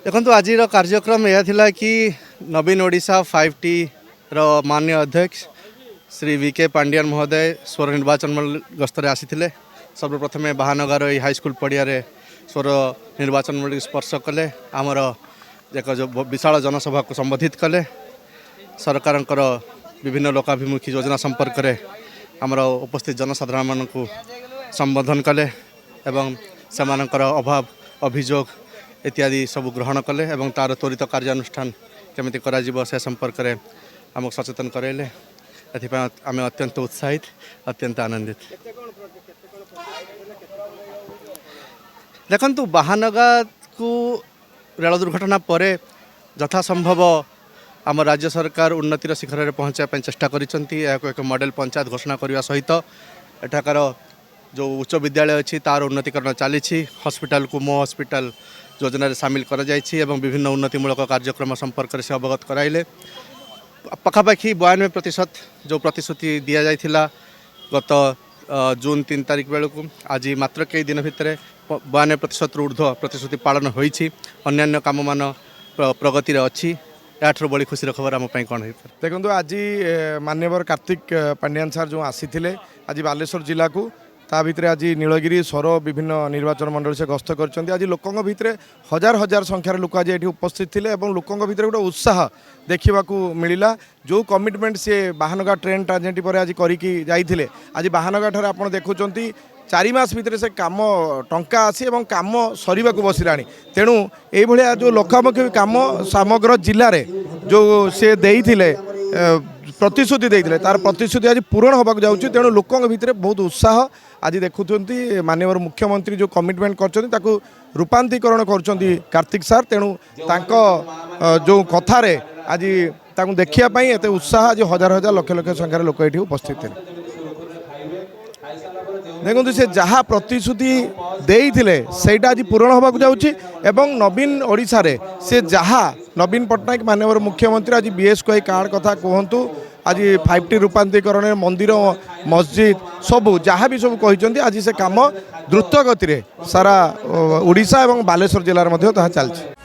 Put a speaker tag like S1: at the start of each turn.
S1: देखो आज कार्यक्रम यह थिला कि नवीन ओडिशा 5T रो माननीय अध्यक्ष श्री वीके पांडियान महोदय स्वर निर्वाचन मंडल गस्तर आसी सर्वप्रथमे बाहानगर हाईस्कल पड़िया स्वर निर्वाचन मंडल स्पर्श कले आमर एक जो विशाल जनसभा को संबोधित कले सरकार विभिन्न लोकाभिमुखी योजना संपर्क में आमर उपस्थित जनसाधारण मान को संबोधन कले एवं सेमानकर अभाव अभियोग इत्यादि सब ग्रहण कले एवं तार त्वरित कार्यानुष्ठान केमिति करा जीवो से संपर्क में आमको सचेतन कराइले। एथिपाई आम अत्यंत उत्साहित अत्यंत आनंदित। देखंतु बाहानगर को रेल दुर्घटना पर यथासंभव आम राज्य सरकार उन्नतिर शिखर में पहुँचापी चेष्टा करिसेंती। एक मॉडल पंचायत घोषणा करने सहित एठाकार जो उच्च विद्यालय अच्छी तार उन्नतीकरण चली हॉस्पिटल को मो हॉस्पिटल योजना सामिल कर एवं विभिन्न उन्नतिमूलक कार्यक्रम संपर्क से अवगत कराइले। पखापाखि 92% जो प्रतिश्रुति दि जाइथिला गत जून 3 तारिख बेलू आज मात्र कई दिन भितर 92% ऊर्ध्व प्रतिश्रुति पालन होइछि। अन्यान्य काम मान प्रगति अच्छी। याठर बड़ी खुशी खबर आम कौन है
S2: देखो आज मान्यवर कार्तिक पांडियान सार जो आसी आज बालेश्वर जिला को ता भितर आज नीलगिरी सौर विभिन्न निर्वाचन मंडल से गस्त कर आज लोकों भितर हजार हजार संख्यार लोक आज ये उपस्थित थे और लोकों भितर गोटे उत्साह देखा मिलला। जो कमिटमेंट सी बाहानगा ट्रेन ट्रांजिट पर आज करके जाइए आज बाहानगा ठार आप देखुं 4 मास भितर से काम टंका आसी एवं काम सरीबा को बसिलानी। तेणु ये जो लोकामुखी काम समग्र जिले में जो से देइथिले प्रतिश्रुति देइथिले तार प्रतिश्रुति आज पूरण होबाक जाउछि। तेणु लोकों भितर बहुत उत्साह आज देखुंती माननीय मुख्यमंत्री जो कमिटमेंट कर रूपांतरीकरण कर कार्तिक सार। तेणु तांको जो कथारे आज तांको देखिया पई एते उत्साह आज हजार हजार लक्ष लक्ष संख्यार लोक एठी उपस्थित थे। देखो से जहाँ प्रतिश्रुति देइथिले सेटा आज पूरण होबाक जाउछि एवं नवीन ओडिशा रे से जहाँ नवीन पट्टनायक माननीय मुख्यमंत्री आज बीएस को कार्ड कथा कहतु आज 5T रूपांतरीकरण मंदिर मस्जिद सबू जहाँ भी सब कहते आज से काम द्रुत गति सारा ओडिशा एवं बालेश्वर जिलार मध्य ताहा चलछि।